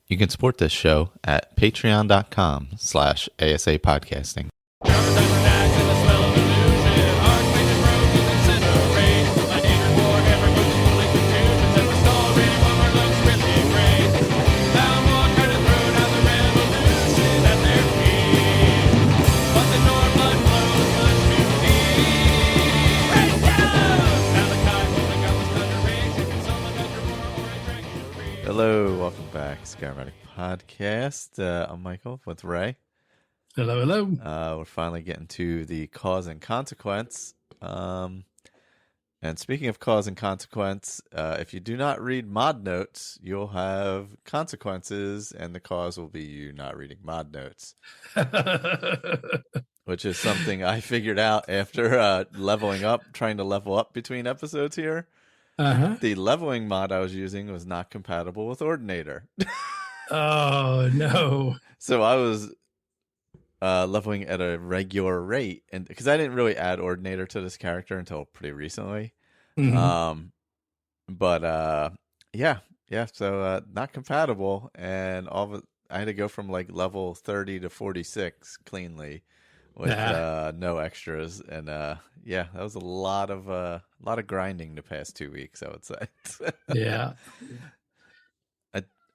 You can support this show at patreon.com/ASAPodcasting. Hello, welcome back, Skyrim Addict podcast. I'm Michael with Ray. Hello, hello. We're finally getting to the cause and consequence. And speaking of cause and consequence, if you do not read mod notes, you'll have consequences, and the cause will be you not reading mod notes. Which is something I figured out after trying to level up between episodes here. Uh-huh. The leveling mod I was using was not compatible with Ordinator. Oh, no. So I was leveling at a regular rate, and because I didn't really add Ordinator to this character until pretty recently. Mm-hmm. So not compatible, and I had to go from like level 30 to 46 cleanly with no extras, and that was a lot of grinding the past 2 weeks, I would say. Yeah.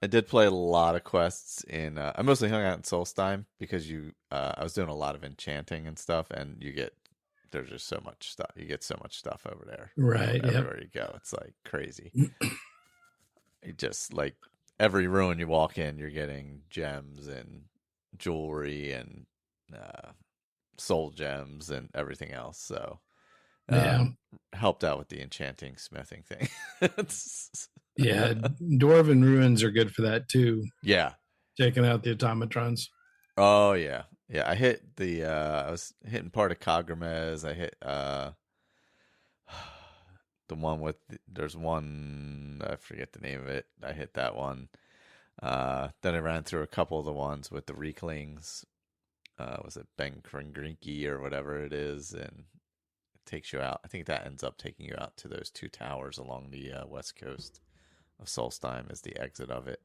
I did play a lot of quests in. I mostly hung out in Solstheim because I was doing a lot of enchanting and stuff, and there's just so much stuff. You get so much stuff over there, right? Everywhere you go, it's like crazy. You just like every ruin you walk in, you're getting gems and jewelry and soul gems and everything else. So helped out with the enchanting smithing thing. Yeah, Dwarven ruins are good for that too. Yeah, checking out the automatrons. Oh yeah. I hit I was hitting part of Kagramez. I hit the one with there's one, I forget the name of it. I hit that one. Then I ran through a couple of the ones with the Reeklings. Was it Ben Kringrinky or whatever it is, and it takes you out. I think that ends up taking you out to those two towers along the west coast of Solstheim as the exit of it.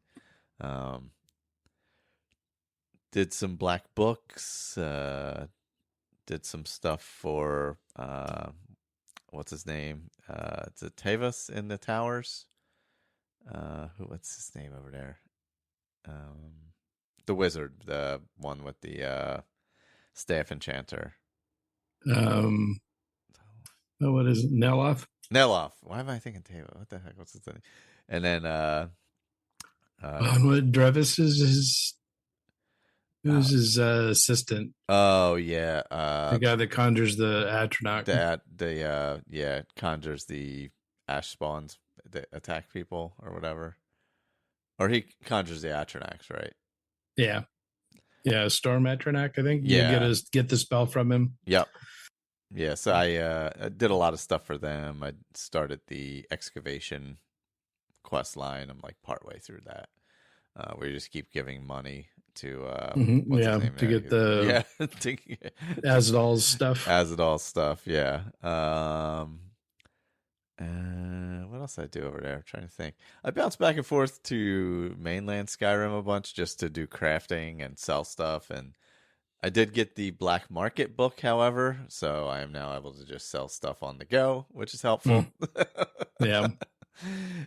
Did some black books. Did some stuff for what's his name? Is it Tavas in the towers? What's his name over there? The wizard, the one with the staff enchanter. What is it? Neloth? Neloth. Why am I thinking Tava? What the heck? What's his name? And then what Drevis is his. Who's his assistant? Oh yeah, the guy that conjures the Atronach. Conjures the ash spawns that attack people or whatever. Or he conjures the Atronachs, right? Yeah, Storm Atronach, I think. Yeah, you get the spell from him. Yep. Yeah, so I did a lot of stuff for them. I started the excavation quest line. I'm like partway through that. We just keep giving money to to get the Azadal's stuff. Yeah. What else did I do over there? I'm trying to think. I bounced back and forth to mainland Skyrim a bunch just to do crafting and sell stuff, and I did get the black market book, however, so I am now able to just sell stuff on the go, which is helpful. Yeah.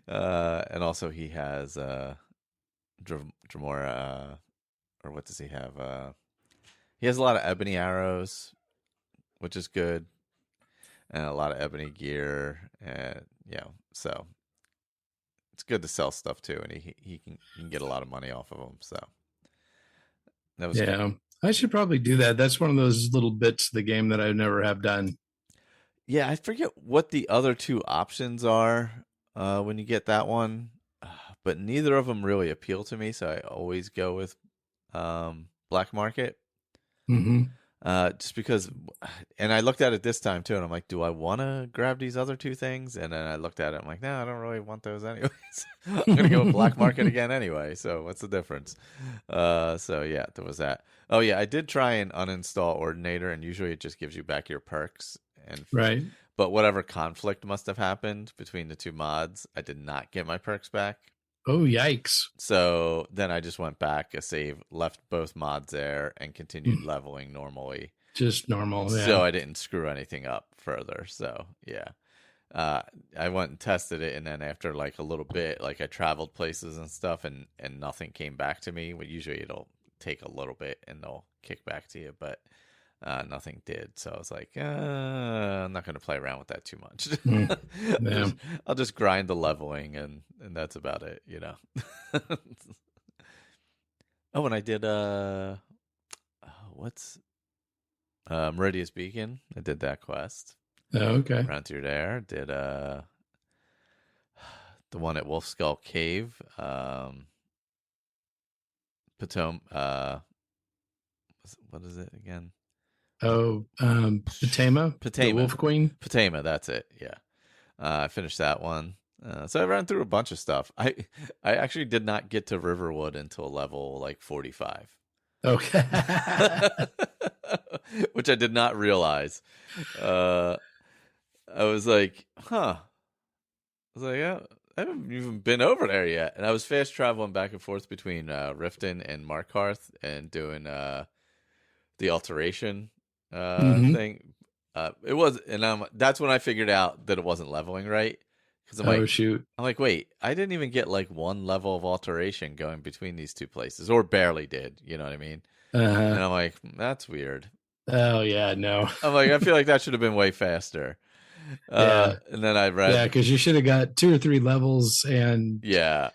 And also he has Dremora, or what does he have? He has a lot of ebony arrows, which is good, and a lot of ebony gear, and so it's good to sell stuff too, and he can get a lot of money off of them. So that was good. I should probably do that. That's one of those little bits of the game that I never have done. Yeah, I forget what the other two options are when you get that one, but neither of them really appeal to me, so I always go with black market. Mm-hmm. Just because, and I looked at it this time too, and I'm like, do I want to grab these other two things? And then I looked at it, I'm like, no, I don't really want those anyways. I'm going to go with black market again anyway, so what's the difference? So yeah, there was that. Oh yeah, I did try and uninstall Ordinator, and usually it just gives you back your perks. Right. But whatever conflict must have happened between the two mods, I did not get my perks back. Oh, yikes. So then I just went back a save, left both mods there, and continued Mm, leveling normally. just normal, So yeah. I didn't screw anything up further. So yeah. Uh, I went and tested it, and then after like a little bit, like I traveled places and stuff, and nothing came back to me. Well, usually it'll take a little bit, and they'll kick back to you, but nothing did. So I was like, I'm not going to play around with that too much. Mm, I'll yeah. just I'll just grind the leveling, and that's about it, you know. Oh, and I did what's Meridia's Beacon. I did that quest. Oh, okay. Ran through there. Did the one at Wolf Skull Cave. Potom what is it again? Oh, Patema, the Patema. Wolf Queen. Patema, that's it. Yeah. I finished that one. So I ran through a bunch of stuff. I actually did not get to Riverwood until level like 45. Okay. Which I did not realize. I was like, huh. I was like, yeah, I haven't even been over there yet. And I was fast traveling back and forth between Riften and Markarth and doing the alteration Hmm. thing. It was, and that's when I figured out that it wasn't leveling right. Because Oh, shoot. I'm like, wait, I didn't even get like one level of alteration going between these two places, or barely did. You know what I mean? Uh-huh. And I'm like, that's weird. Oh, yeah, no. I'm like, I feel like that should have been way faster. Yeah. And then I Yeah, read, because you should have got 2 or 3 levels and yeah,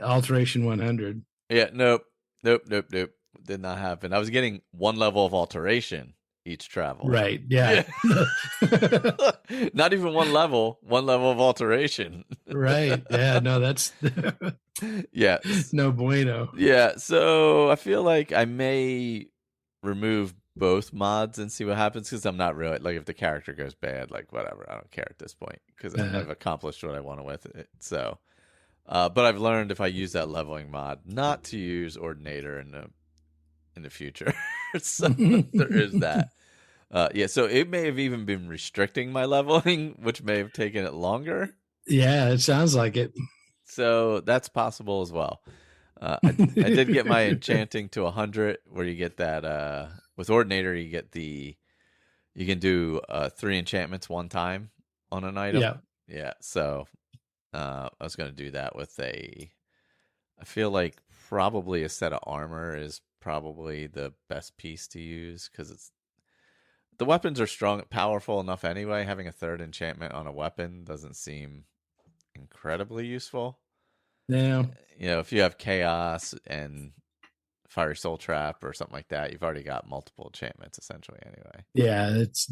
alteration 100. yeah, nope, did not happen. I was getting one level of alteration each travel. Right. Yeah. Yeah. Not even one level of alteration. Right. Yeah. No, that's Yes. no bueno. Yeah. So I feel like I may remove both mods and see what happens because I'm not really like if the character goes bad, like whatever. I don't care at this point because Uh, I've accomplished what I want with it. So, but I've learned if I use that leveling mod not to use Ordinator in the future. So there is that. Yeah, so it may have even been restricting my leveling, which may have taken it longer. yeah, it sounds like it. So that's possible as well. I did get my enchanting to 100, where you get that with Ordinator, you can do 3 enchantments one time on an item. Yeah. Yeah, so I was going to do that with I feel like probably a set of armor is probably the best piece to use because the weapons are strong, powerful enough anyway. Having a third enchantment on a weapon doesn't seem incredibly useful. Yeah. You know, if you have chaos and fiery soul trap or something like that, you've already got multiple enchantments essentially anyway. Yeah. It's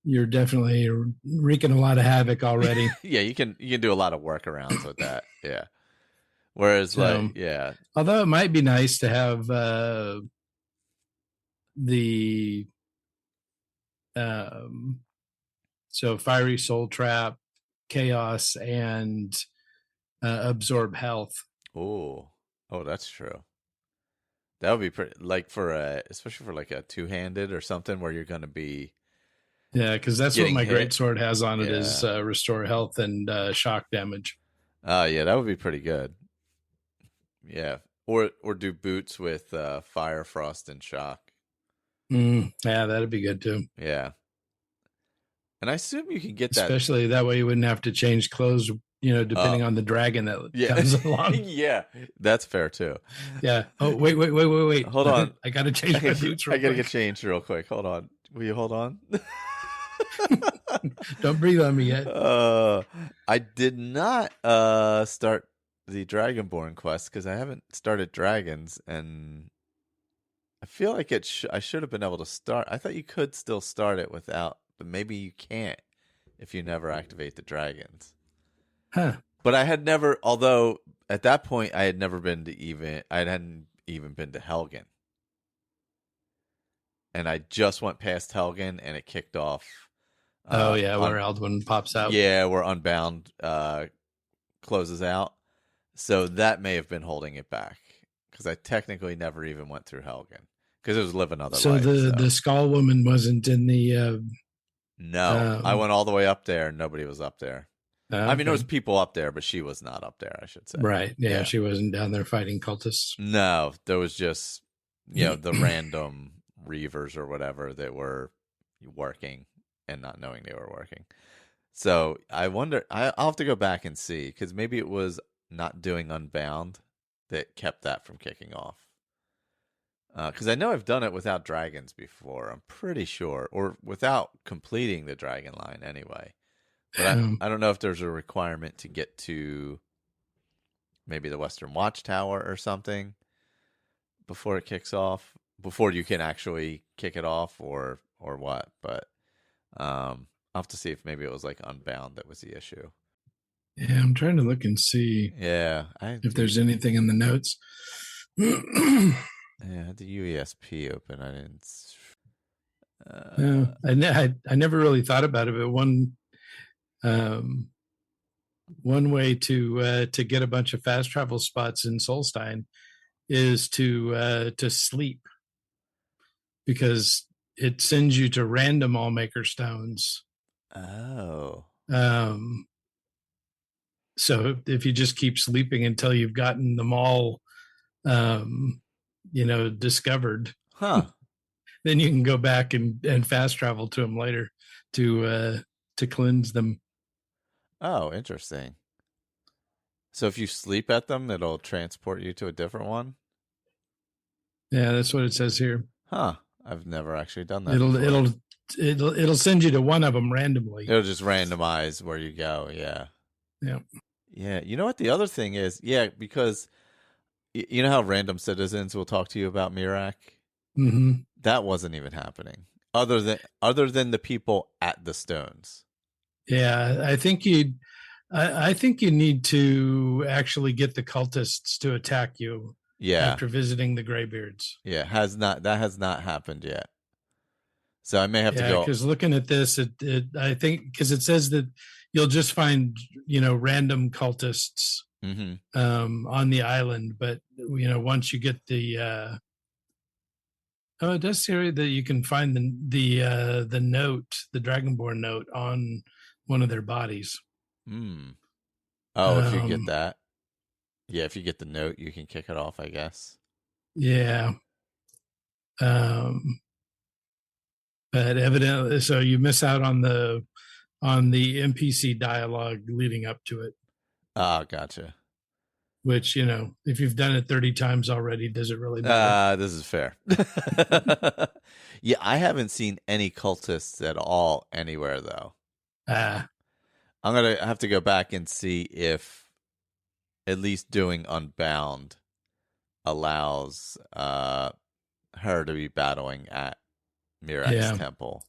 you're definitely wreaking a lot of havoc already. Yeah, you can do a lot of workarounds with that. Yeah. Whereas like, So, yeah, although it might be nice to have the um, so fiery soul trap, chaos, and absorb health. oh, oh, that's true. That would be pretty like for especially for like a two-handed or something where you're going to be Yeah, because that's what getting my hit. great sword has on it is Yeah. restore health and shock damage. Yeah, that would be pretty good. Yeah. Or do boots with fire, frost, and shock. Yeah, that'd be good too. Yeah. And I assume you can get that. Especially that way you wouldn't have to change clothes, Uh depending on the dragon that yeah. comes along. Yeah. That's fair too. Yeah. Oh, wait. Hold on. I got to change my boots I real gotta quick. get changed real quick. Hold on. Will you hold on? Don't breathe on me yet. I did not start the Dragonborn quest because I haven't started dragons, and I feel like I should have been able to start. I thought you could still start it without, but maybe you can't if you never activate the dragons. Huh. But I had never, although at that point I had never been to I hadn't even been to Helgen, and I just went past Helgen, and it kicked off. Oh yeah, On where Aldwin pops out. Yeah, where Unbound closes out. So that may have been holding it back because I technically never even went through Helgen because it was Live Another So Life. the skull woman wasn't in the No, I went all the way up there and nobody was up there. I mean, there Okay. was people up there, but she was not up there, I should say. Right. Yeah, Yeah. she wasn't down there fighting cultists. No, there was just, the random reavers or whatever that were working and not knowing they were working. So I wonder, I'll have to go back and see, because maybe it was not doing Unbound that kept that from kicking off. Because I know I've done it without dragons before, I'm pretty sure, or without completing the dragon line anyway. But I don't know if there's a requirement to get to maybe the Western Watchtower or something before it kicks off, before you can actually kick it off, or what. But I'll have to see if maybe it was like Unbound that was the issue. Yeah, I'm trying to look and see Yeah, if there's anything in the notes. I had the UESP open. I didn't. No, I never really thought about it, but um, one way to get a bunch of fast travel spots in Solstein is to sleep, because it sends you to random Allmaker stones. Oh, Um, so if you just keep sleeping until you've gotten them all, um, discovered, huh. then you can go back and fast travel to them later to cleanse them. Oh, interesting. So if you sleep at them, it'll transport you to a different one? Yeah, that's what it says here. Huh. I've never actually done that It'll before. it'll it'll send you to one of them randomly. It'll just randomize where you go. Yeah. Yeah. Yeah. You know what the other thing is? Yeah, because you know how random citizens will talk to you about Mirak? Mm-hmm. That wasn't even happening. Other than the people at the stones. Yeah, I think you need to actually get the cultists to attack you Yeah. after visiting the Greybeards. Yeah. Has not happened yet. So I may have to Yeah, go. because looking at this, I think because it says that you'll just find random cultists Hmm. on the island, but once you get it does say that you can find the note, the Dragonborn note, on one of their bodies. Hmm. Oh, if you get Um, that. Yeah, if you get the note, you can kick it off, I guess. yeah. Um, but evidently, so you miss out on the NPC dialogue leading up to it. Ah, gotcha. Which if you've done it 30 times already, does it really matter? This is fair. Yeah, I haven't seen any cultists at all anywhere though. Ah, I'm gonna have to go back and see if at least doing Unbound allows her to be battling at Mirak's yeah. temple.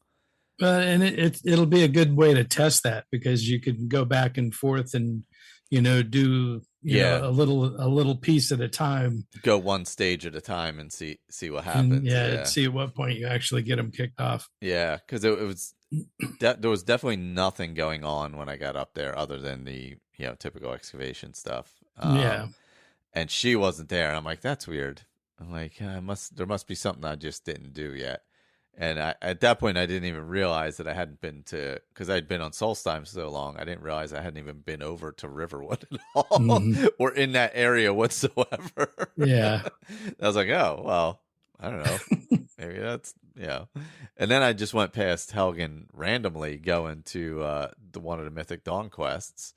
And it'll be a good way to test that, because you can go back and forth and do Yeah, a little piece at a time, go one stage at a time and see what and happens. yeah, Yeah, see at what point you actually get them kicked off. yeah, because it was there was definitely nothing going on when I got up there other than the typical excavation stuff. Yeah. And she wasn't there. And I'm like, that's weird. I'm like, there must be something I just didn't do yet. And at that point, I didn't even realize that I hadn't been to, because I'd been on Solstheim so long, I didn't realize I hadn't even been over to Riverwood at all, Hmm. or in that area whatsoever. Yeah. I was like, oh, well, I don't know. Maybe that's, yeah. And then I just went past Helgen randomly going to the one of the Mythic Dawn quests,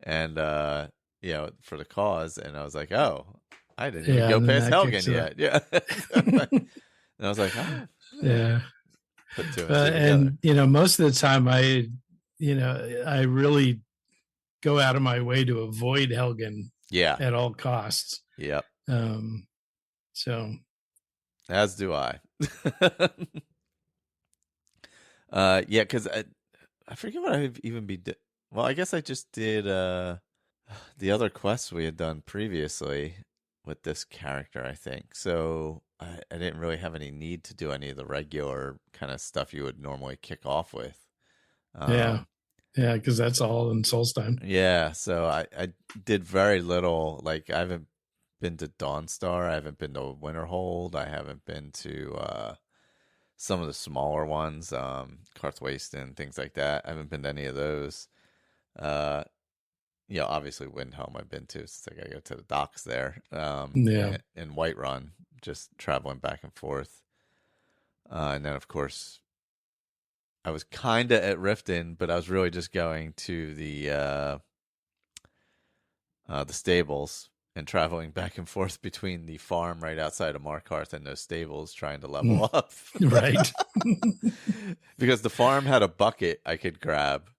and for the cause, and I was like, oh, I didn't even Yeah. go And then past that kicks Helgen it off. yet. Yeah. And I was like, oh, yeah. Yeah. Put two and two together. And most of the time, I really go out of my way to avoid Helgen Yeah. at all costs. Yep. Um, so As do I. Yeah, because I forget what I've even be. Well, I guess I just did the other quests we had done previously with this character, I think. So I didn't really have any need to do any of the regular kind of stuff you would normally kick off with. yeah, Um, yeah, because that's all in Solstein. yeah, so I did very little. Like I haven't been to Dawnstar, I haven't been to Winterhold, I haven't been to some of the smaller ones, Karthwasten, things like that. I haven't been to any of those. obviously Windhelm I've been to since I gotta go to the docks there. Yeah. And Whiterun, just traveling back and forth. And then of course I was kind of at Riften, but I was really just going to the stables and traveling back and forth between the farm right outside of Markarth and those stables, trying to level up. Right. Because the farm had a bucket I could grab,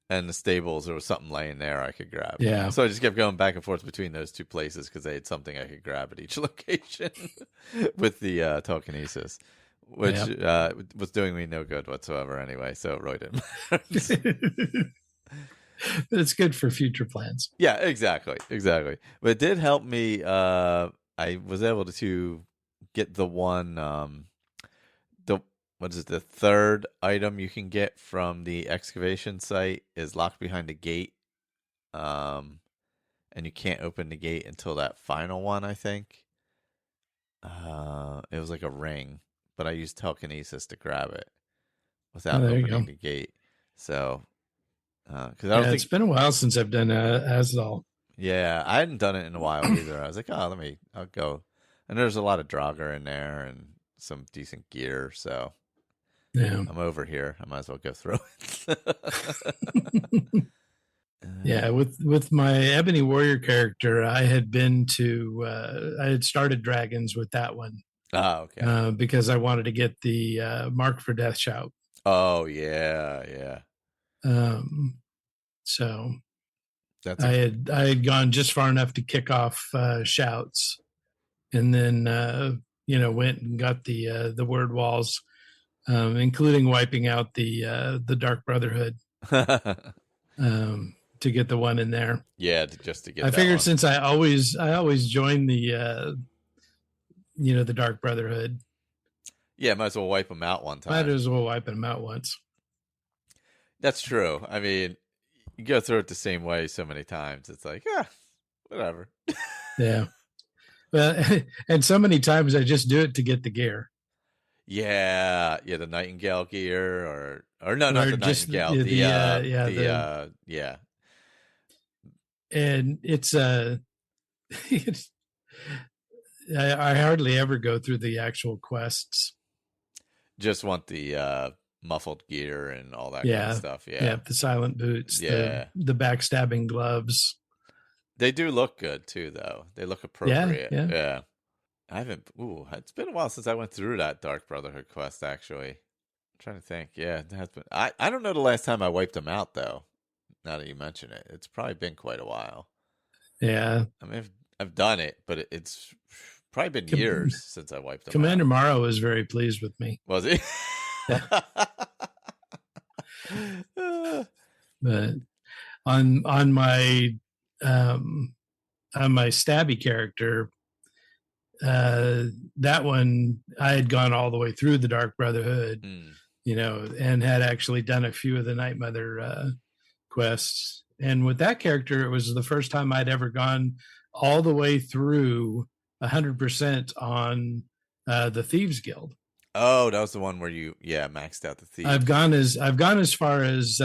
and the stables there was something laying there I could grab. Yeah. So I just kept going back and forth between those two places because they had something I could grab at each location with the telekinesis, which was doing me no good whatsoever anyway. So it really didn't matter. It's good for future plans. Yeah, exactly. But it did help me. I was able to get the one, the what is it? The third item you can get from the excavation site is locked behind a gate, and you can't open the gate until that final one. I think. It was like a ring, but I used telekinesis to grab it without opening the gate. So. Because I don't think it's been a while since I've done Asdal. Yeah, I hadn't done it in a while either. I was like, I'll go. And there's a lot of Draugr in there and some decent gear, so yeah, I'm over here. I might as well go through it. Yeah, with my Ebony Warrior character, I had started Dragons with that one. Oh, okay. Because I wanted to get the Mark for Death Shout. Oh, yeah. So I had gone just far enough to kick off shouts, and then went and got the word walls, including wiping out the Dark Brotherhood to get the one in there. Yeah, just to get. I figured since I always join the the Dark Brotherhood. Yeah, might as well wipe them out one time. Might as well wipe them out once. That's true. I mean, you go through it the same way so many times. It's like, whatever. Yeah. Well, and so many times I just do it to get the gear. Yeah, the Nightingale gear, or no, not the Nightingale. Yeah. And it's I hardly ever go through the actual quests. Just want the muffled gear and all that kind of stuff. Yeah, the silent boots, the backstabbing gloves. They do look good too, though. They look appropriate. Yeah. I haven't. It's been a while since I went through that Dark Brotherhood quest. Actually, I'm trying to think. Yeah, it has been. I don't know the last time I wiped them out though. Now that you mention it, it's probably been quite a while. Yeah. I mean, I've done it, but it's probably been years since I wiped them Commander out. Morrow was very pleased with me. Was he? But on my stabby character, that one I had gone all the way through the Dark Brotherhood, and had actually done a few of the Night Mother quests. And with that character, it was the first time I'd ever gone all the way through 100% on the Thieves Guild. Oh, that was the one where you maxed out the thieves. I've gone as far as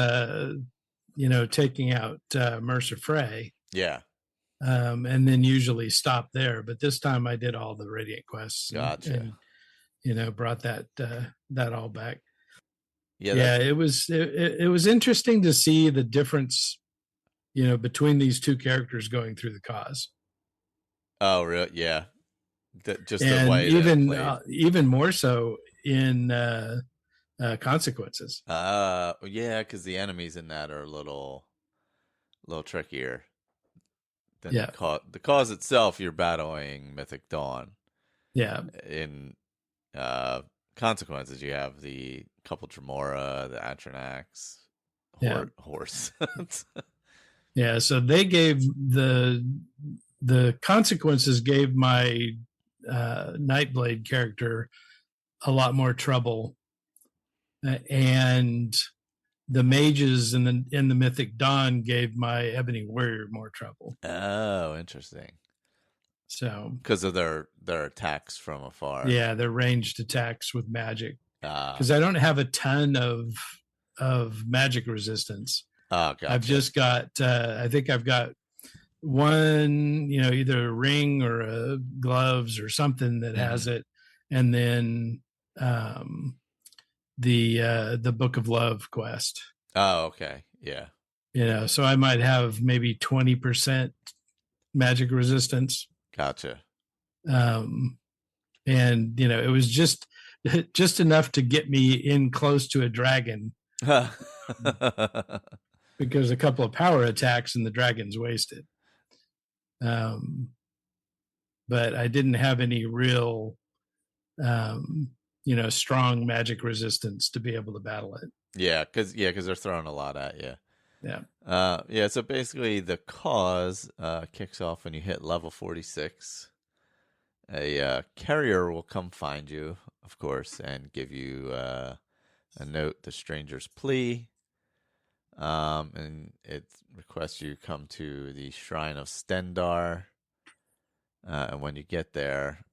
taking out Mercer Frey. Yeah. And then usually stop there. But this time I did all the Radiant quests. Gotcha. And brought that all back. Yeah. It was interesting to see the difference, between these two characters going through the cause. Oh, really? Yeah. Just and the way even more so in Consequences. Yeah, because the enemies in that are a little trickier. The cause itself, you're battling Mythic Dawn. Yeah. In Consequences, you have the couple Tremora, the Atronax, horse. Yeah, so they gave the Consequences gave my Nightblade character a lot more trouble, and the mages in the Mythic Dawn gave my Ebony Warrior more trouble. Oh, interesting. So because of their attacks from afar. Yeah, their ranged attacks with magic. Because I don't have a ton of magic resistance. Oh, gotcha. I've just got, I think I've got one, either a ring or a gloves or something that has it. And then the Book of Love quest. Oh, okay. Yeah. So I might have maybe 20% magic resistance. Gotcha. And it was just enough to get me in close to a dragon because a couple of power attacks and the dragon's wasted. But I didn't have any real strong magic resistance to be able to battle it. Yeah, because they're throwing a lot at you. Yeah. So basically the cause kicks off when you hit level 46. A carrier will come find you, of course, and give you a note, the stranger's plea. And it requests you come to the Shrine of Stendar. And when you get there,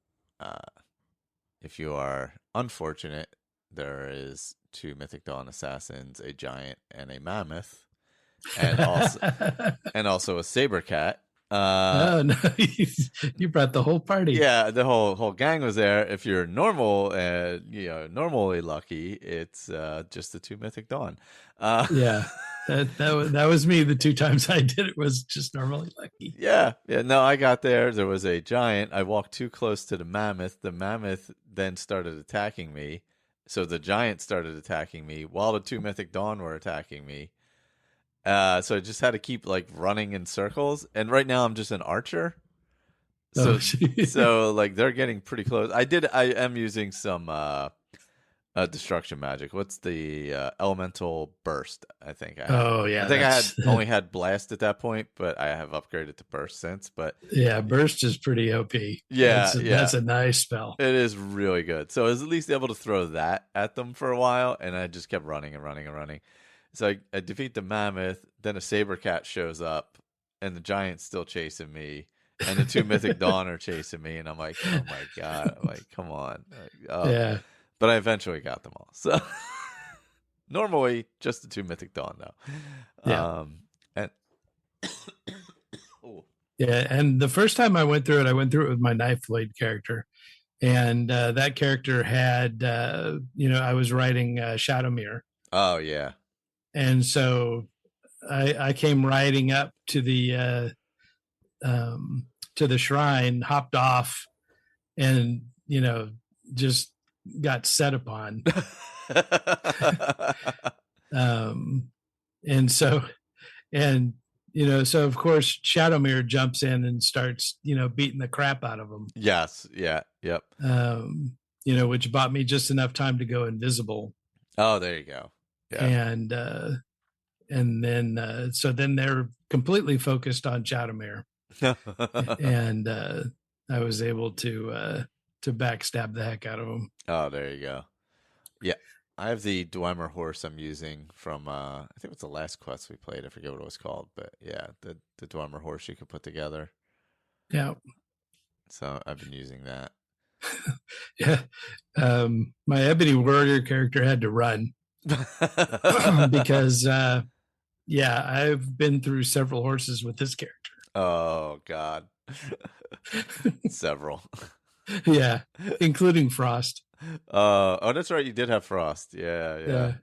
if you are unfortunate, there is 2 Mythic Dawn assassins, a giant and a mammoth, and also a saber cat. Oh no, you brought the whole party. Yeah, the whole gang was there. If you're normal and normally lucky, it's just the 2 Mythic Dawn. Yeah. That was me. The 2 times I did it was just normally lucky. Yeah. No, I got there. There was a giant. I walked too close to the mammoth. The mammoth then started attacking me. So the giant started attacking me while the 2 Mythic Dawn were attacking me. So I just had to keep running in circles. And right now I'm just an archer. So so they're getting pretty close. I am using some destruction magic. What's the elemental burst? I think I had. Oh yeah. I think I had only had blast at that point, but I have upgraded to burst since. But yeah, burst is pretty OP. Yeah, that's a nice spell. It is really good. So I was at least able to throw that at them for a while, and I just kept running and running and running. So I defeat the mammoth, then a saber cat shows up, and the giant's still chasing me, and the 2 Mythic Dawn are chasing me, and I'm like, oh my god, I'm like, come on, Yeah. But I eventually got them all. So normally just the 2 Mythic Dawn though. Yeah. And yeah, and the first time I went through it with my knife blade character, and that character had I was writing Shadowmere. Oh yeah. And so I came riding up to the shrine, hopped off, and just got set upon. So of course Shadowmere jumps in and starts beating the crap out of him. Yes. Yeah. Yep. Which bought me just enough time to go invisible. Oh, there you go. Yeah. And then so then they're completely focused on Shadowmere. And I was able to backstab the heck out of them. Oh, there you go. Yeah, I have the Dwemer horse I'm using from I think it's the last quest we played. I forget what it was called, but yeah, the Dwemer horse you could put together. Yeah. So I've been using that. Yeah. My Ebony Warrior character had to run because I've been through several horses with this character. Oh God. Several. Yeah, including Frost. Oh, that's right. You did have Frost. Yeah.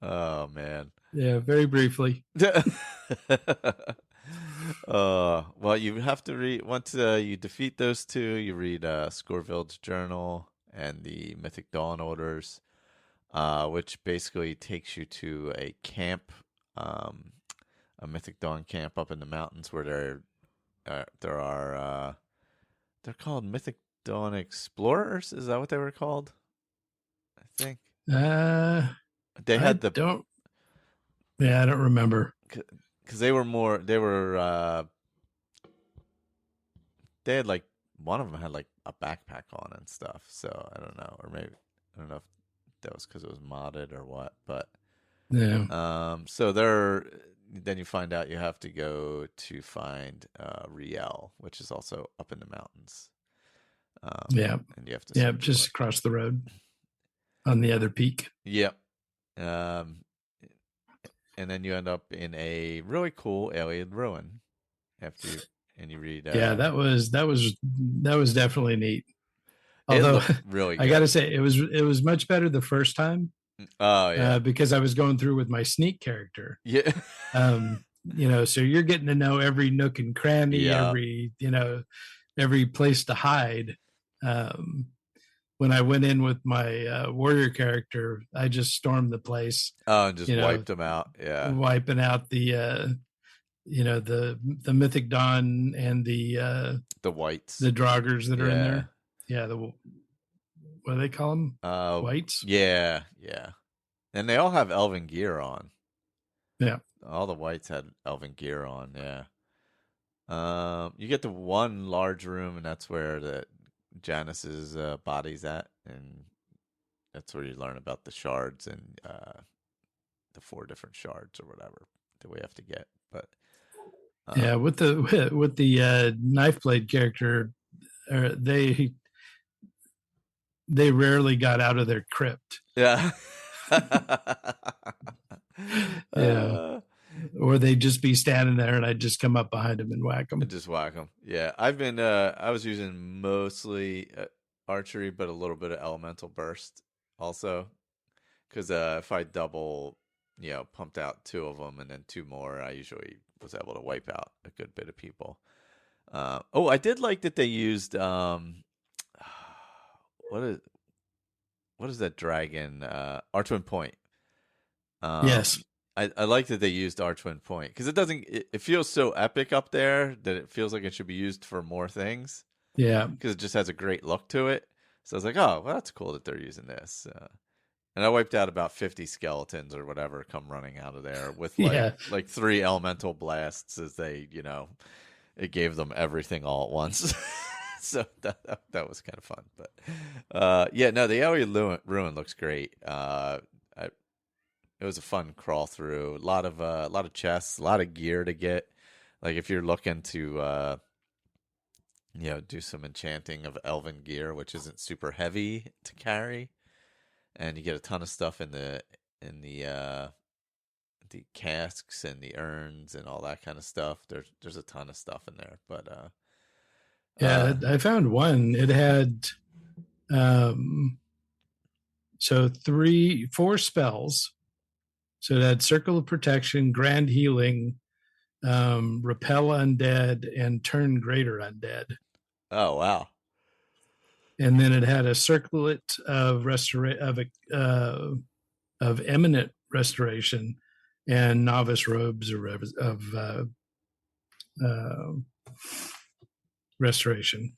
Oh man. Yeah, very briefly. Well, you have to read once you defeat those 2. You read Scorville's journal and the Mythic Dawn orders, which basically takes you to a camp, a Mythic Dawn camp up in the mountains where there are they're called Mythic Dawn Explorers. Is that what they were called? I think. They had I don't remember. Because they were they had one of them had a backpack on and stuff. So I don't know, or maybe I don't know if that was because it was modded or what. But yeah. So then you find out you have to go to find Riel, which is also up in the mountains. Yeah. And you have to just across the road on the other peak. Yep. and then you end up in a really cool alien ruin after you read. Yeah, that was definitely neat. It Although looked really I got good. to say, it was much better the first time Oh yeah, because I was going through with my sneak character. yeah, So you're getting to know every nook and cranny, yeah. every place to hide. Um, when I went in with my warrior character, I just stormed the place, Oh, and just you know, wiped them out. Yeah, wiping out the Mythic Dawn and the whites. the Draugrs that are in Yeah. there. Yeah, what do they call them? Whites. Yeah, yeah. And they all have elven gear on. Yeah, All the whites had elven gear on. Yeah. You get to one large room, and that's where the Janice's body's at, and that's where you learn about the shards and the 4 different shards or whatever that we have to get. But yeah. With the knife blade character, they rarely got out of their crypt. yeah. Yeah. uh, Or they'd just be standing there and I'd just come up behind them and whack them. just whack them. Yeah, I was using mostly archery, but a little bit of elemental burst also, because if I double, pumped out 2 of them and then 2 more, I usually was able to wipe out a good bit of people. I did like that they used what is that dragon? Archwind Point. Yes. I like that they used Archwind Point because it feels so epic up there that it feels like it should be used for more things. Yeah. Because it just has a great look to it. So I was like, oh, well, that's cool that they're using this. And I wiped out about 50 skeletons or whatever come running out of there with like 3 elemental blasts as they, it gave them everything all at once. So that was kind of fun. But the alien ruin looks great. It was a fun crawl through. A lot of chests, a lot of gear to get. Like if you're looking to do some enchanting of elven gear, which isn't super heavy to carry, and you get a ton of stuff in the casks and the urns and all that kind of stuff. There's a ton of stuff in there, but I found one. It had 4 spells. So it had Circle of Protection, Grand Healing, Repel Undead, and Turn Greater Undead. Oh wow! And then it had a circlet of of Eminent Restoration and Novice Robes of Restoration.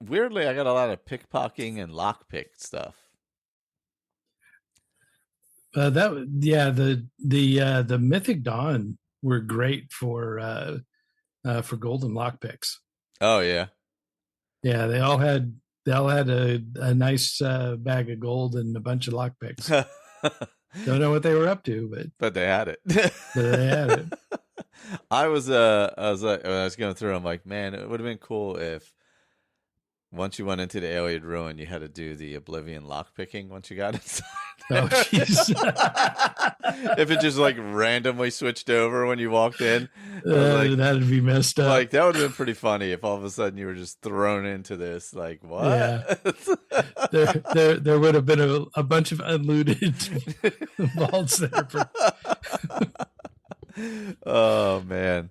Weirdly, I got a lot of pickpocketing and lockpick stuff. The Mythic Dawn were great for golden lockpicks. Oh yeah, yeah. They all had a nice bag of gold and a bunch of lockpicks. Don't know what they were up to, but they had it. But they had it. I was like, when I was going through, I'm like, man, it would have been cool if once you went into the alien ruin, you had to do the Oblivion lockpicking once you got inside. Oh, jeez. If it just like randomly switched over when you walked in, that'd be messed up. Like that would have been pretty funny if all of a sudden you were just thrown into this. Like what? Yeah. there would have been a bunch of unlooted vaults there. Oh man.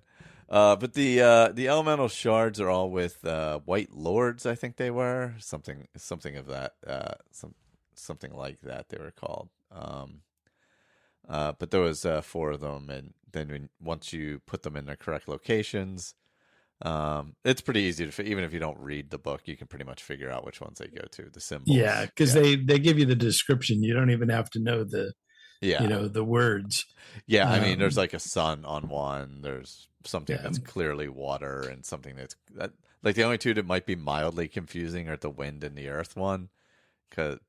But the elemental shards are all with white lords. I think they were something of that. Something like that they were called. But there was 4 of them, and then once you put them in their correct locations, it's pretty easy to even if you don't read the book, you can pretty much figure out which ones they go to. The symbols. Yeah, because they give you the description. You don't even have to know the the words. Yeah, I mean, there's like a sun on one. There's something that's clearly water, and something that like the only 2 that might be mildly confusing are the wind and the earth one.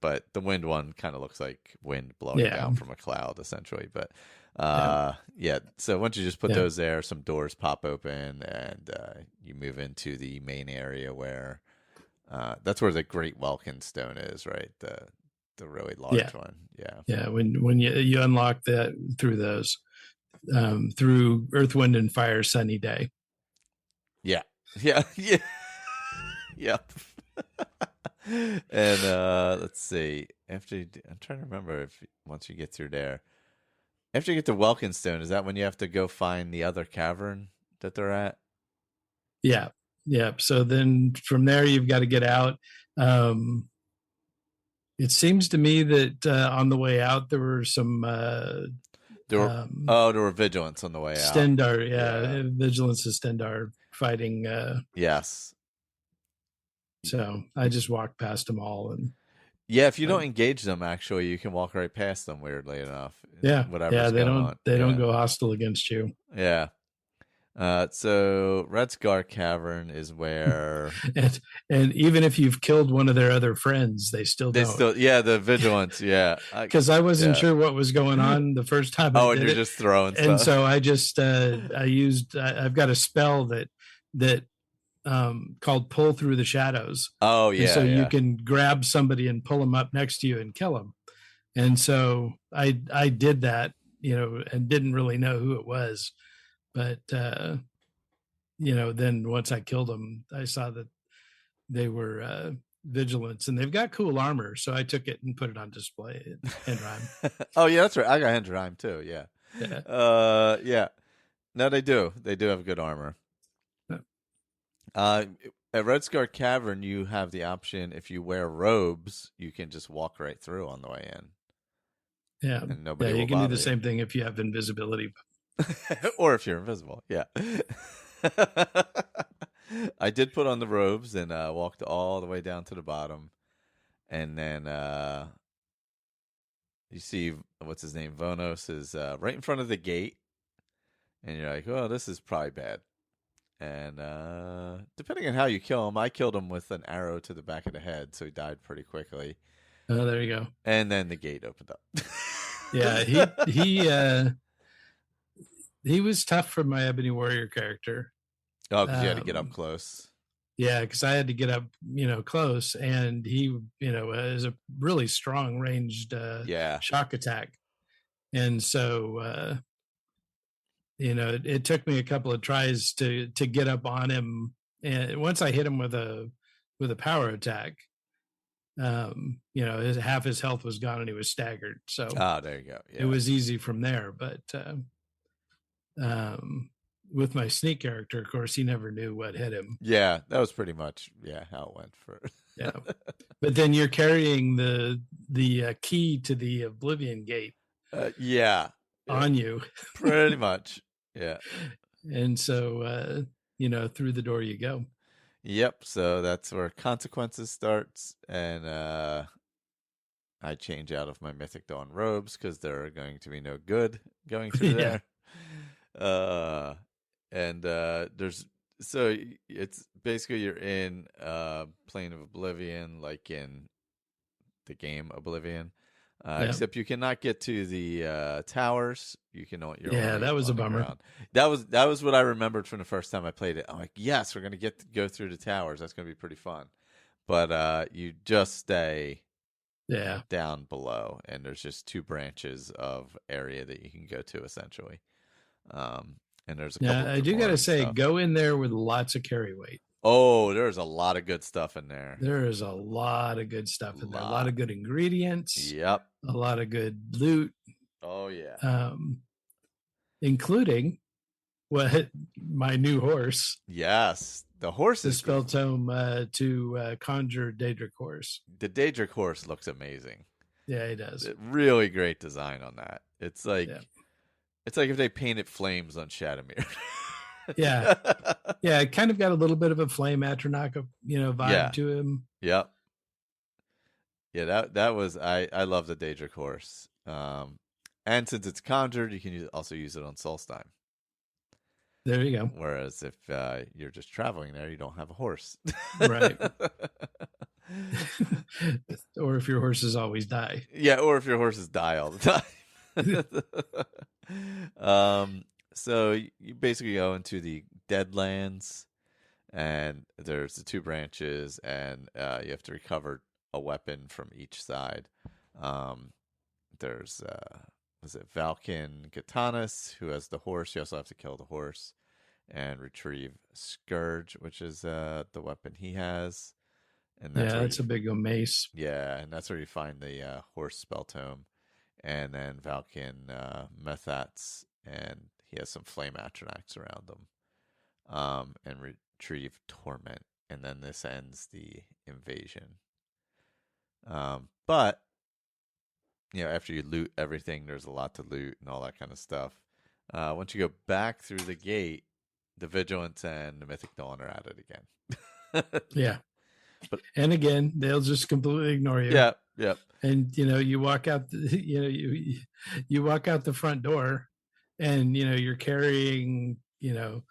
But the wind one kind of looks like wind blowing down from a cloud, essentially. But so once you just put those there, some doors pop open, and you move into the main area where that's where the Great Welkin Stone is, right? the really Yeah. large one. Yeah. Yeah. When you unlock that through those, through Earth, Wind, and Fire, Sunny Day. Yeah. Yeah. Yeah. Yep. And let's see. I'm trying to remember if once you get through there, after you get to Welkinstone, is that when you have to go find the other cavern that they're at? Yeah. Yeah. So then from there, you've got to get out. It seems to me that on the way out, there were some There were vigilance on the way out. Stendar, Yeah. Vigilance of Stendar fighting. Yes. So I just walked past them all, and Yeah, if you don't engage them, actually, you can walk right past them. Weirdly enough, yeah, whatever's going on. they don't go hostile against you. Yeah. So Red Scar Cavern is where, and even if you've killed one of their other friends, they don't. The vigilance, yeah. Because I wasn't sure what was going on the first time. And you're just throwing stuff. And so I just I've got a spell that called Pull Through the Shadows. Oh yeah. And so you can grab somebody and pull them up next to you and kill them. And so I did that, and didn't really know who it was. But, then once I killed them, I saw that they were vigilance, and they've got cool armor. So I took it and put it on display at Hendrime. Oh, yeah, that's right. I got Hendrime too. Yeah. Yeah. Yeah. No, they do. They do have good armor. At Red Scar Cavern, you have the option, if you wear robes, you can just walk right through on the way in. Yeah. And nobody will you can bother do the you. same thing if you have invisibility. Or if you're invisible, yeah. I did put on the robes and walked all the way down to the bottom, and then you see what's his name, Vonos is right in front of the gate, and you're like, "Oh, this is probably bad." And depending on how you kill him, I killed him with an arrow to the back of the head, so he died pretty quickly. Oh, there you go. And then the gate opened up. Yeah, he was tough for my Ebony Warrior character. Oh, because you had to get up close. Yeah, because I had to get up, close, and he, is a really strong ranged shock attack, and so it took me a couple of tries to get up on him, and once I hit him with a power attack, half his health was gone and he was staggered. So there you go. Yeah. It was easy from there, but with my sneak character, of course, he never knew what hit him. Yeah, that was pretty much how it went for. Yeah, but then you're carrying the key to the Oblivion Gate. On you, pretty much. Yeah, and so through the door you go. Yep. So that's where Consequences starts, and I change out of my Mythic Dawn robes because there are going to be no good going through there. And it's basically you're in Plane of Oblivion, like in the game Oblivion, except you cannot get to the towers. You can that was a bummer. Ground. That was what I remembered from the first time I played it. I'm like, yes, we're gonna go through the towers. That's gonna be pretty fun. But you just stay down below, and there's just two branches of area that you can go to essentially. And there's a couple. I do gotta say, go in there with lots of carry weight. Oh, there's a lot of good stuff in there. There is a lot of good stuff in there. A lot of good ingredients. Yep. A lot of good loot. Oh yeah. Including my new horse. Yes, the horse is the spell tome to conjure Daedric horse. The Daedric horse looks amazing. Yeah, it does. Really great design on that. It's like it's like if they painted flames on Shadowmere. Yeah, it kind of got a little bit of a Flame Atronach, vibe to him. Yep. Yeah, that was I love the Daedric horse. And since it's conjured, you can also use it on Solstheim. There you go. Whereas if you're just traveling there, you don't have a horse. Right. Or if your horses always die. Yeah, or if your horses die all the time. So you basically go into the Deadlands, and there's the two branches, and you have to recover a weapon from each side. Um, there's was it Valken Katanas, who has the horse. You also have to kill the horse and retrieve Scourge, which is the weapon he has. And that's Yeah, where you, that's a big mace. yeah, and that's where you find the horse spell tome. And then Valken Methats, and he has some flame atronachs around him. And retrieve Torment, and then this ends the invasion. But after you loot everything, there's a lot to loot and all that kind of stuff. Once you go back through the gate, the Vigilance and the Mythic Dawn are at it again. Yeah. But and again, they'll just completely ignore you. yeah, yeah. And you walk out. You walk out the front door, and you're carrying a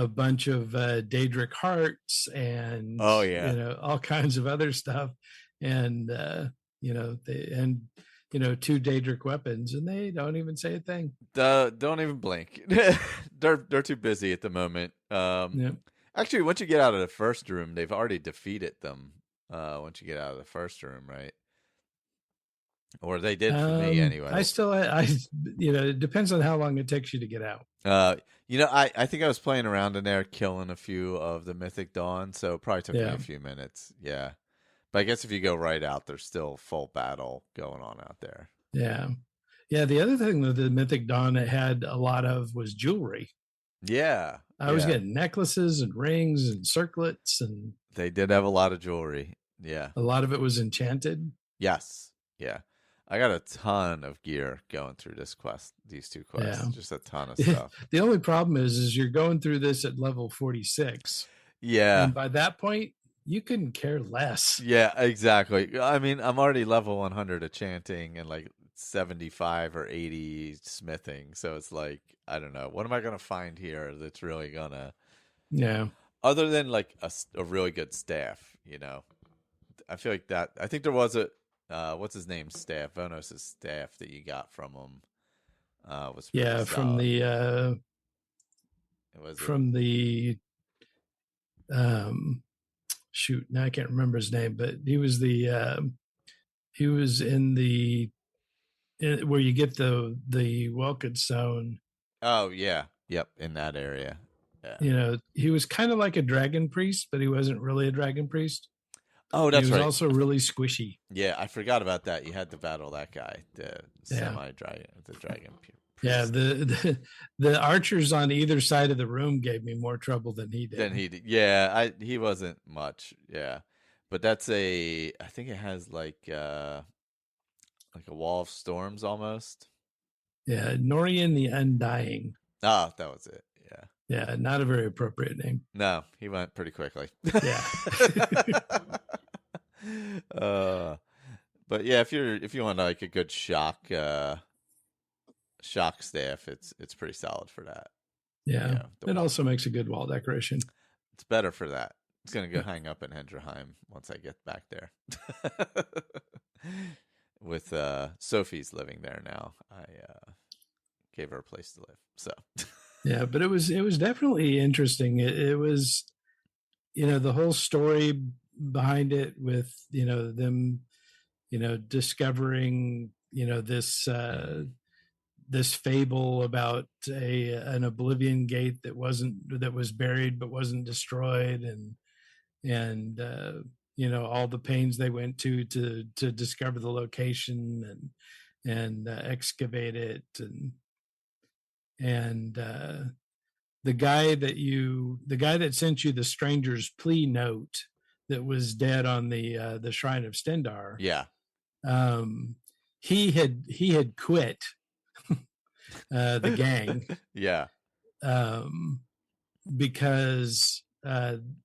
bunch of Daedric hearts and Oh yeah. all kinds of other stuff, and two Daedric weapons, and they don't even say a thing. Don't even blink. They're too busy at the moment. Yeah. Actually, once you get out of the first room, they've already defeated them. Once you get out of the first room, right? Or they did for me anyway. It depends on how long it takes you to get out. I think I was playing around in there, killing a few of the Mythic Dawn, so it probably took me a few minutes. Yeah. But I guess if you go right out, there's still full battle going on out there. Yeah. Yeah. The other thing that the Mythic Dawn had a lot of was jewelry. Yeah. I was getting necklaces and rings and circlets, and they did have a lot of jewelry. Yeah. A lot of it was enchanted. Yes. Yeah. I got a ton of gear going through these two quests. Yeah. Just a ton of stuff. The only problem is you're going through this at level 46. Yeah. And by that point, you couldn't care less. Yeah, exactly. I mean, I'm already level 100 of chanting and like 75 or 80 smithing. So it's like, I don't know. What am I going to find here that's really going to... Yeah. Other than like a really good staff, I feel like that... I think there was a... what's his name? Staff. Vonos' staff that you got from him was pretty solid. From the... shoot, now I can't remember his name, but he was he was in where you get the Welked Stone. Oh yeah, yep, in that area. Yeah. He was kind of like a dragon priest, but he wasn't really a dragon priest. Oh, that's right. He was also really squishy. Yeah, I forgot about that. You had to battle that guy, the semi-dragon, the dragon priest. Yeah, the archers on either side of the room gave me more trouble than he did. Yeah, he wasn't much. Yeah, but that's I think it has like a wall of storms almost. Yeah, Norian the Undying. Oh, that was it. Yeah. Yeah, not a very appropriate name. No, he went pretty quickly. Yeah. But yeah, if you want like a good shock staff, it's pretty solid for that. Yeah. It also makes a good wall decoration. It's better for that. It's gonna go hang up in Hendrheim once I get back there. With Sophie's living there now. I gave her a place to live. So yeah, but it was definitely interesting. It was the whole story behind it with them discovering this fable about an oblivion gate that was buried but wasn't destroyed, and all the pains they went to discover the location and excavate it, and the guy that sent you the stranger's plea note that was dead on the Shrine of Stendarr. Yeah. He had quit the gang. Yeah. Because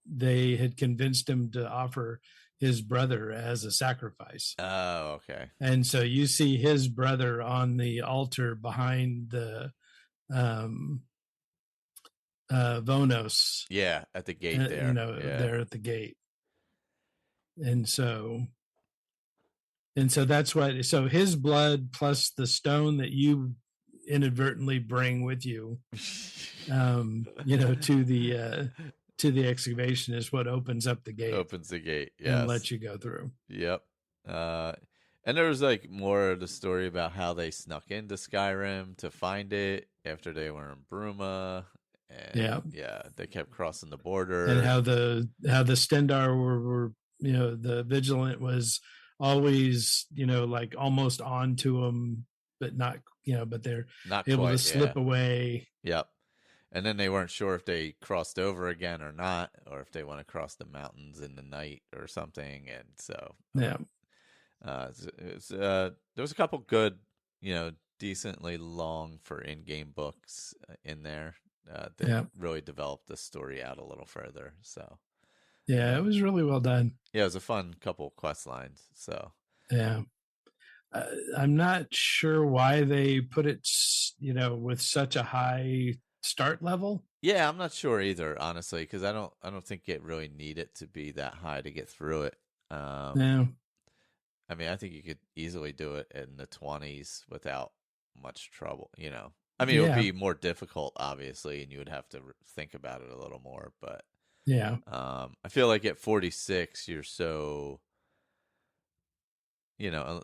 they had convinced him to offer his brother as a sacrifice. Oh, okay. And so you see his brother on the altar behind the Vonos. Yeah, at the gate there. There at the gate. And so that's why. So his blood plus the stone that you inadvertently bring with you, to the excavation is what opens up the gate. Opens the gate, yes. And lets you go through. Yep. And there was like more of the story about how they snuck into Skyrim to find it after they were in Bruma, and Yeah, yeah, they kept crossing the and border. how the Stendar were the Vigilant was always like almost on to them, but not but they're Not able to quite, yeah. slip away. Yep. And then they weren't sure if they crossed over again or not, or if they want to cross the mountains in the night or something. And so, Yeah, there was a couple good, you know, decently long for in-game books in there that yeah, really developed the story out a little further. So, yeah. It um, was really well done. yeah, it was a fun couple quest lines. So, Yeah. uh, I'm not sure why they put it with such a high start level. yeah, I'm not sure either, honestly, because I don't think it really needed to be that high to get through it. Um, Yeah, I mean, I think you could easily do it in the 20s without much trouble, you know. I mean, it would yeah, be more difficult, obviously, and you would have to think about it a little more. But yeah, I feel like at 46, you're so, you know,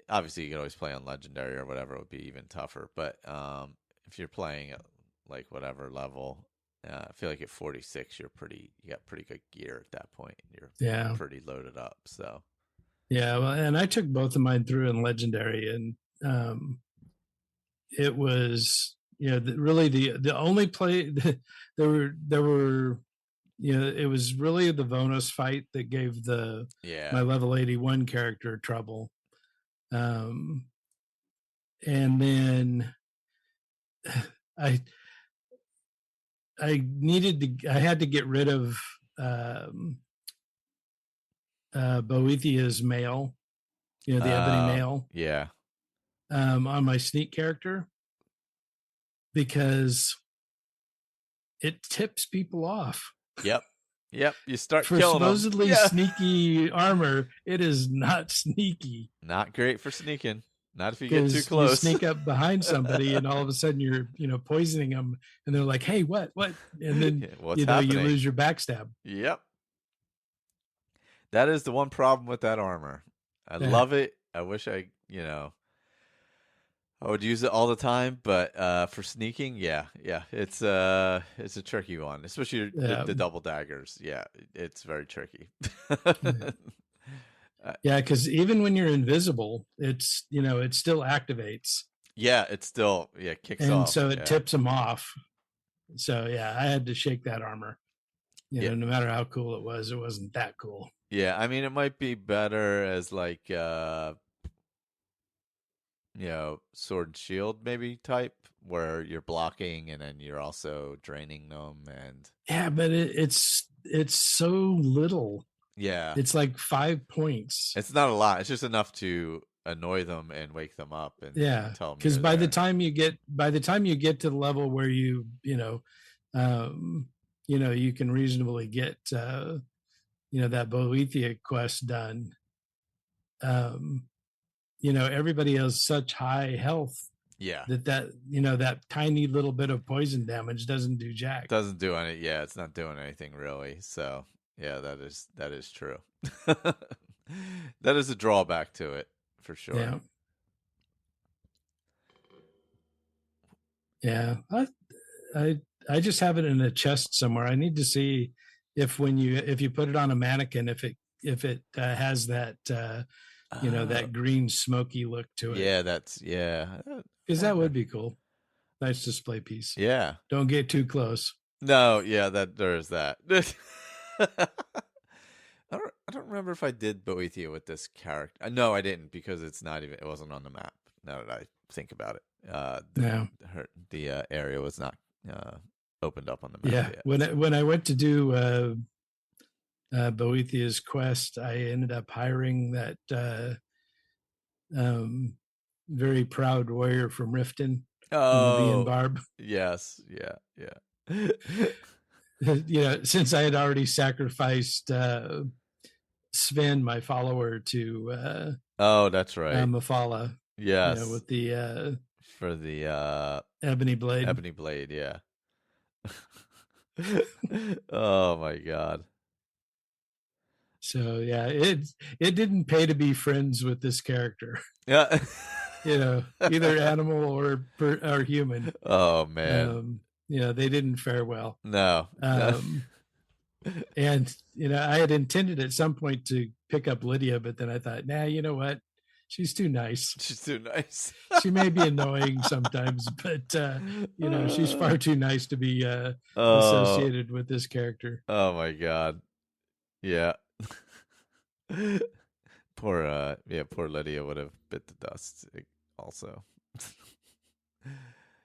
obviously you can always play on Legendary or whatever, it would be even tougher. But if you're playing at like whatever level, I feel like at 46, you got pretty good gear at that point, and you're yeah, pretty loaded up. So, yeah. Well, and I took both of mine through in Legendary, and it was really the only play there were it was really the Vonos fight that gave the yeah. my level 81 character trouble. um and then i I had to get rid of um Boethia's mail, the ebony mail, Yeah. on my sneak character, because it tips people off. Yep. Yep. You start For killing them. supposedly Yeah. sneaky armor, it is not sneaky, Not great for sneaking. Not if you get too because you close. sneak up behind somebody and all of a sudden you're poisoning them, and they're like, "Hey, what?" And then Yeah, what's you happening? lose your backstab. Yep. That is the one problem with that armor. I Yeah, love it. I wish I would use it all the time, but for sneaking, yeah, yeah, it's a tricky one, especially yeah, the double daggers. Yeah, it's very tricky. yeah. Uh, Yeah, because even when you're invisible, it still activates, yeah, it still kicks and off. so it Yeah, tips them off. So yeah, I had to shake that armor. yeah, No matter how cool it wasn't that cool. yeah. I mean, it might be better as like sword and shield maybe type where you're blocking and then you're also draining them and Yeah, but it's so little. yeah, It's like 5 points. it's not a lot. It's just enough to annoy them and wake them up and Yeah, tell them because you're by the there. time you get to the level where um, you can reasonably get that Boethia quest done. Um, everybody has such high health Yeah, that tiny little bit of poison damage doesn't do jack. doesn't do any. Yeah, it's not doing anything really. So yeah, that is true. That is a drawback to it for sure. Yeah, yeah. I I just have it in a chest somewhere. I need to see if you put it on a mannequin, if it has that Uh, that green smoky look to it, yeah, that's yeah. I because that would wonder. be cool. Nice display piece. Yeah. Don't get too close. No, yeah, that there is that. I don't remember if I did Boethia with this character. No, I didn't because it wasn't on the map. Now that I think about it, Yeah, the area was not uh, opened up on the map yeah. yet. When So when I went to do Boethia's quest, I ended up hiring that um, very proud warrior from Riften, the Bee and oh Barb. yes, yeah, yeah, Since I had already sacrificed Sven, my follower, to oh that's right. Mafala, Yes, with the for the ebony blade. ebony blade. Yeah. Oh my god. So yeah, it didn't pay to be friends with this character. Yeah. Either animal or human. Oh man. They didn't fare well. No. No. And I had intended at some point to pick up Lydia, but then I thought, nah, you know what? She's too nice. She's too nice. She may be annoying sometimes, but she's far too nice to be associated with this character. Oh my god. Yeah. Poor poor Lydia would have bit the dust also.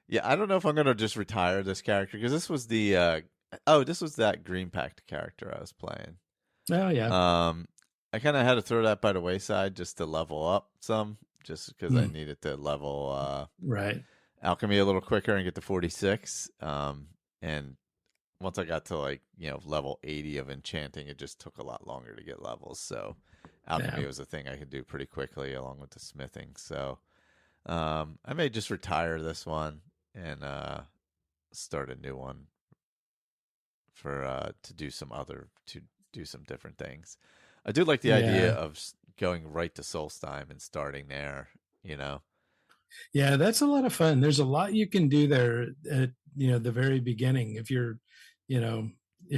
Yeah, I don't know if I'm gonna just retire this character because this was this was that Green Pact character I was playing. Oh yeah. I kind of had to throw that by the wayside just to level up some, just because I needed to level right alchemy a little quicker and get to 46. And once I got to level 80 of enchanting, it just took a lot longer to get levels. So alchemy was a thing I could do pretty quickly along with the smithing. So I may just retire this one and start a new one to do some different things. I do like the idea of going right to Solstheim and starting there. Yeah, that's a lot of fun. There's a lot you can do there at the very beginning if you're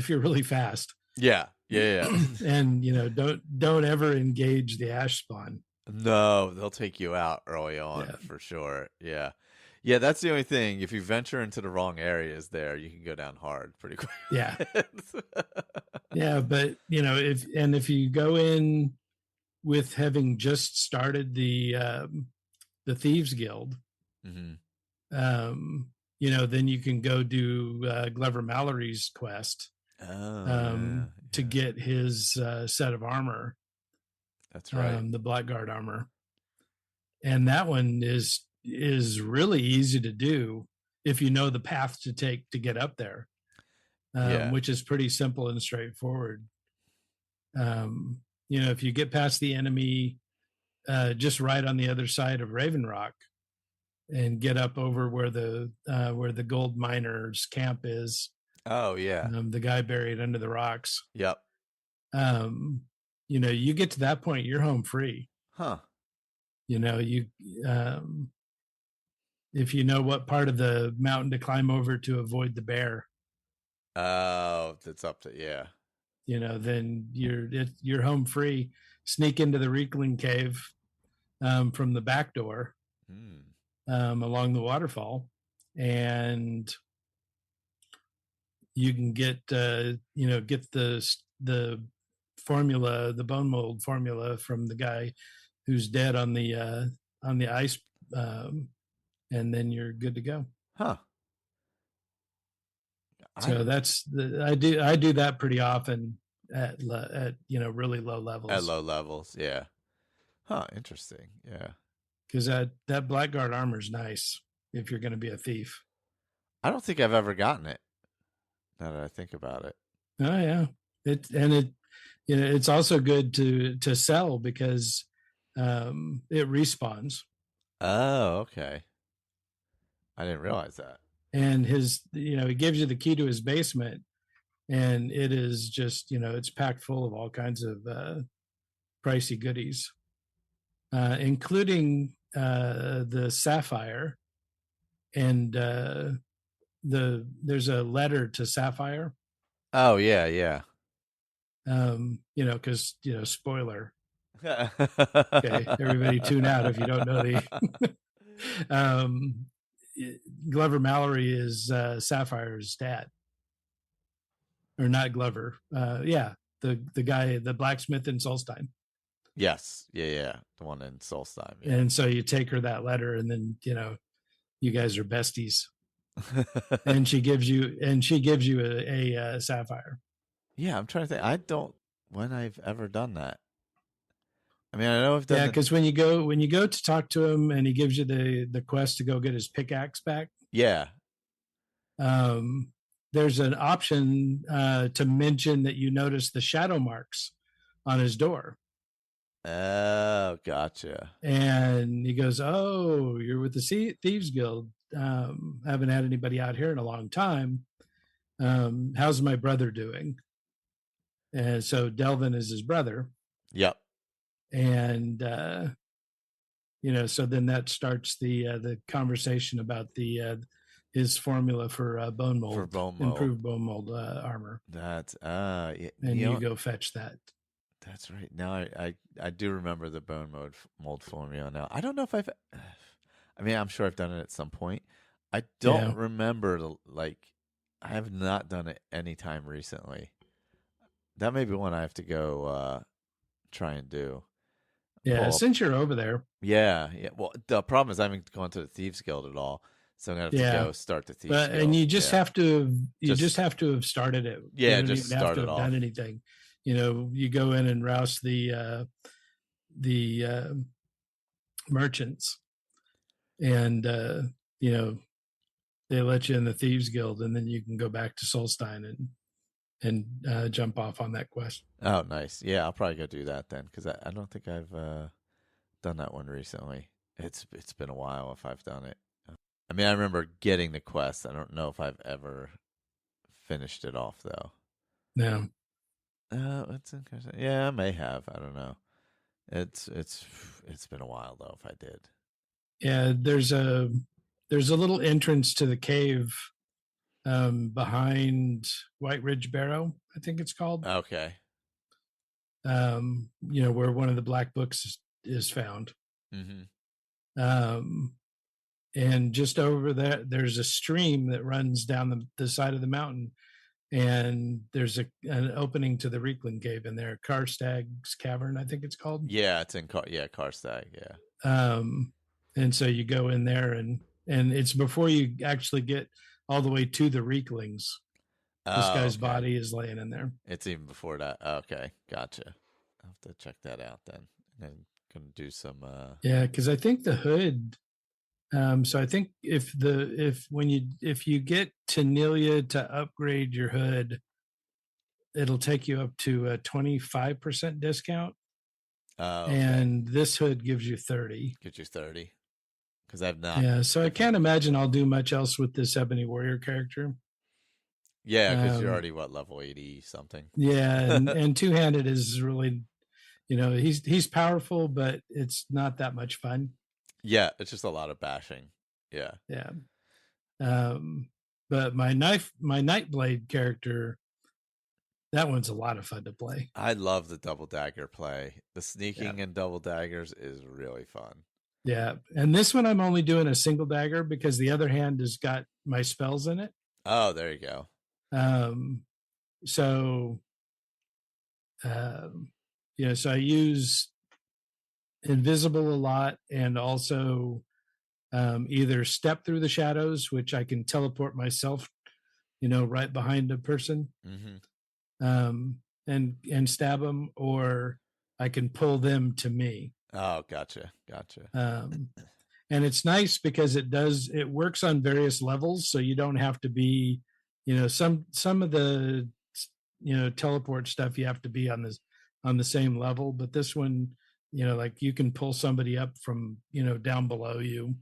really fast. Yeah. And don't ever engage the ash spawn. No, they'll take you out early on for sure. Yeah. Yeah, that's the only thing. If you venture into the wrong areas there, you can go down hard pretty quick. Yeah. Yeah, but if you go in with having just started the Thieves Guild, then you can go do Glover Mallory's quest to get his set of armor. That's right. The Blackguard armor. And that one is really easy to do if you know the path to take to get up there, which is pretty simple and straightforward. If you get past the enemy just right on the other side of Raven Rock and get up over where the gold miners camp is. Oh yeah. The guy buried under the rocks. Yep. You get to that point, you're home free. Huh. If you know what part of the mountain to climb over to avoid the bear. Oh, that's up to then you're home free. Sneak into the Reekling Cave from the back door along the waterfall, and you can get the formula, the bone mold formula from the guy who's dead on the ice, and then you're good to go. Huh. So I do that pretty often at really low levels. At low levels, yeah. Huh, interesting. Yeah. Because that Blackguard armor is nice if you're going to be a thief. I don't think I've ever gotten it. Now that I think about it. Oh yeah, it's also good to sell because it respawns. Oh, okay. I didn't realize that. And he gives you the key to his basement, and it is just it's packed full of all kinds of pricey goodies, including the sapphire, and there's a letter to Sapphire. Oh yeah. Because spoiler. Okay, everybody tune out if you don't know the Glover Mallory is Sapphire's dad. Or not Glover. The guy, the blacksmith in Solstheim. Yes. Yeah. The one in Solstheim. Yeah. And so you take her that letter, and then you guys are besties. and she gives you a sapphire. Yeah, I'm trying to think. When I've ever done that. I mean, I know I've done. Yeah, because when you go to talk to him, and he gives you the quest to go get his pickaxe back. Yeah. There's an option to mention that you notice the shadow marks on his door. Oh, gotcha. And he goes, "Oh, you're with the Thieves Guild. Haven't had anybody out here in a long time. How's my brother doing?" And so Delvin is his brother. Yep. And so then that starts the conversation about his formula for bone mold, For bone mold. improved bone mold armor. That's and you go fetch that. That's right. Now I do remember the bone mold formula now. I don't know if I mean, I'm sure I've done it at some point. I don't remember, like, I have not done it any time recently. That may be one I have to go try and do. Yeah, since you're over there. Yeah. Well, the problem is I haven't gone to the Thieves Guild at all, so I'm gonna have to go start the Thieves Guild. And you just have to have started it. Yeah, you don't just even have to have done anything. You go in and rouse the merchants, and they let you in the Thieves Guild, and then you can go back to Solstein and jump off on that quest. Oh, nice. Yeah, I'll probably go do that then, because I don't think I've done that one recently. It's been a while if I've done it. I mean, I remember getting the quest. I don't know if I've ever finished it off though. No. It's interesting. Yeah, I may have. I don't know. It's been a while though if I did. Yeah, there's a little entrance to the cave behind White Ridge Barrow, I think it's called. Okay. Where one of the black books is found. Mm-hmm. And just over there, there's a stream that runs down the side of the mountain, and there's an opening to the Reekland Cave in there, Karstag's Cavern, I think it's called. Yeah, it's in Karstag. Yeah. And so you go in there, and it's before you actually get all the way to the Reeklings. This guy's body is laying in there. It's even before that. Okay, gotcha. I'll have to check that out then. And gonna do some. Yeah, because I think the hood. So I think if you get Tanilia to upgrade your hood, it'll take you up to a 25% discount. Okay. And this hood gives you 30. Gives you 30. Because I've not. Yeah, so I can't imagine I'll do much else with this Ebony Warrior character. Yeah, because you're already level 80 something. Yeah, and two-handed is really, he's powerful, but it's not that much fun. Yeah, it's just a lot of bashing. Yeah. Yeah. But my Nightblade character, that one's a lot of fun to play. I love the double dagger play. The sneaking and double daggers is really fun. Yeah. And this one I'm only doing a single dagger because the other hand has got my spells in it. Oh, there you go. So I use invisible a lot, and also either step through the shadows, which I can teleport myself, right behind a person, and stab them, or I can pull them to me. Oh, gotcha. And it's nice because it works on various levels, so you don't have to be, some of the teleport stuff you have to be on the same level, but this one, like you can pull somebody up from down below you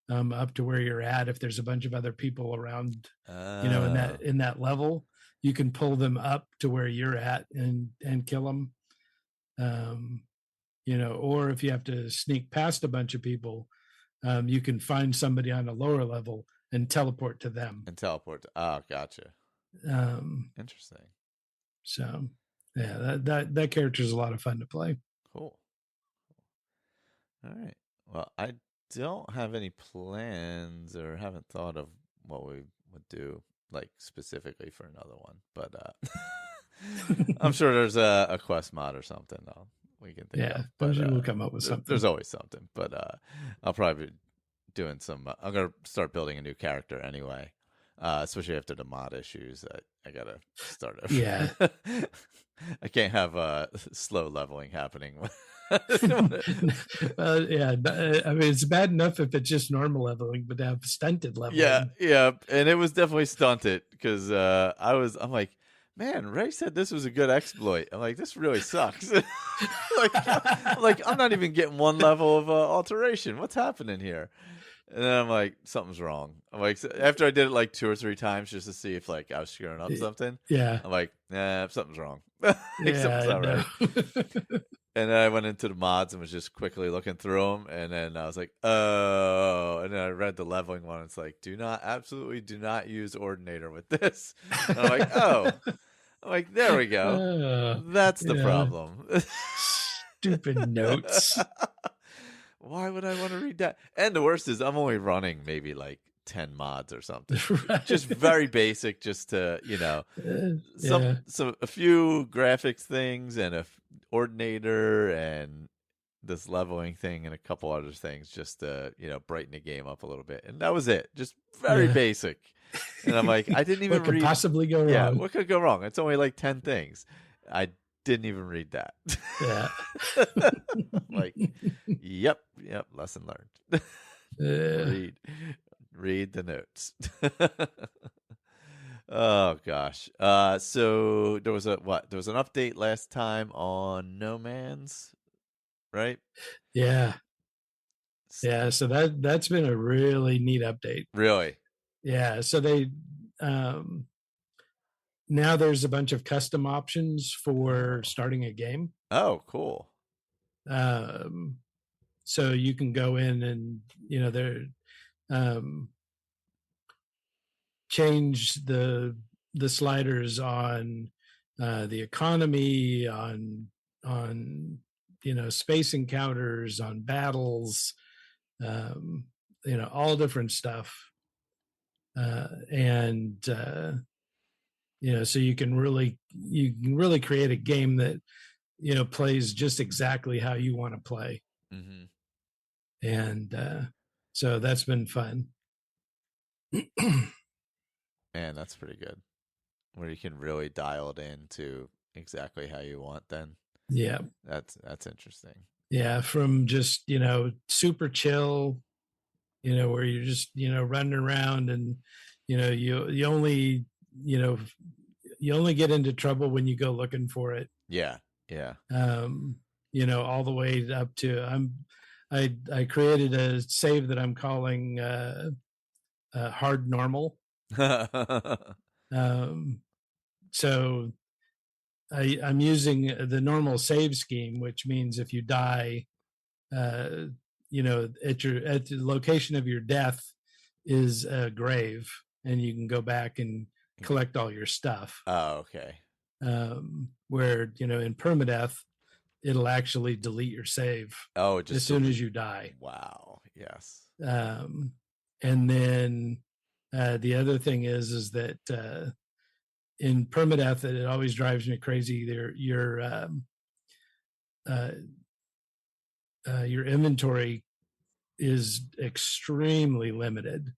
up to where you're at. If there's a bunch of other people around in that level, you can pull them up to where you're at and kill them. Or if you have to sneak past a bunch of people, you can find somebody on a lower level and teleport to them. Oh, gotcha. Interesting. So yeah, that character is a lot of fun to play. Cool. All right. Well, I don't have any plans or haven't thought of what we would do, like specifically for another one, but I'm sure there's a quest mod or something we can think of. But we'll come up with something. There's always something, but I'll probably be doing some. I'm gonna start building a new character anyway, especially after the mod issues. I gotta start over. Yeah, I can't have slow leveling happening. Yeah, I mean it's bad enough if it's just normal leveling, but to have stunted leveling. Yeah, and it was definitely stunted because I'm like, man, Ray said this was a good exploit. I'm like, this really sucks. I'm not even getting one level of alteration. What's happening here? And then I'm like, something's wrong. I'm like, after I did it like 2 or 3 times just to see if like I was screwing up something. Yeah, I'm like, nah, something's wrong. Except it's all no. right. And then I went into the mods and was just quickly looking through them, and then I was like, oh, and then I read the leveling one. It's like, absolutely do not use Ordinator with this. And I'm like, oh, I'm like, there we go. That's the problem. Stupid notes. Why would I want to read that? And the worst is I'm only running maybe like 10 mods or something. Right. Just very basic, just to, a few graphics things and a Ordinator and this leveling thing and a couple other things just to, brighten the game up a little bit. And that was it. Just very basic. And I'm like, I didn't even what could possibly go wrong? Yeah, what could go wrong? It's only like 10 things. I didn't even read that. Yeah. Like, yep, lesson learned. Read the notes. Oh gosh. So there was an update last time on No Man's, right? Yeah. Yeah, so that's been a really neat update. Really? Yeah, so they now there's a bunch of custom options for starting a game. Oh, cool. So you can go in and there change the sliders on the economy, on space encounters, on battles, all different stuff, and so you can really create a game that plays just exactly how you want to play. Mm-hmm. And so that's been fun. Man, that's pretty good. Where you can really dial it in to exactly how you want then. Yeah. That's interesting. Yeah, from just, super chill, where you're just, running around and, you only get into trouble when you go looking for it. Yeah. Yeah. All the way up to I created a save that I'm calling hard normal. So I'm using the normal save scheme, which means if you die, at the location of your death is a grave, and you can go back and collect all your stuff. Oh, okay. Where in permadeath, it'll actually delete your save. Oh, just as soon as you die. Wow. Yes. And then the other thing is that in permadeath, it always drives me crazy. Your inventory is extremely limited,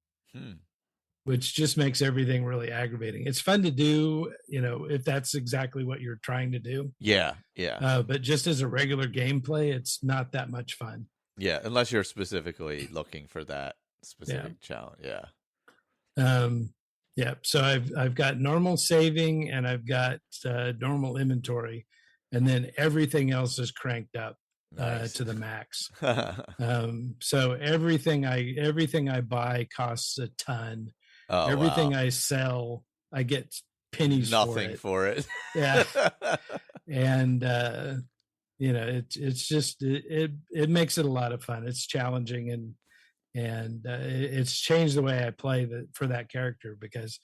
which just makes everything really aggravating. It's fun to do, if that's exactly what you're trying to do. Yeah. But just as a regular gameplay, it's not that much fun. Yeah, unless you're specifically looking for that specific challenge. Yeah. Yeah. So I've got normal saving and I've got normal inventory, and then everything else is cranked up to the max. So everything I buy costs a ton. Oh, everything wow. I sell, I get pennies for it. Yeah. And it's just it makes it a lot of fun. It's challenging, and it's changed the way I play for that character, because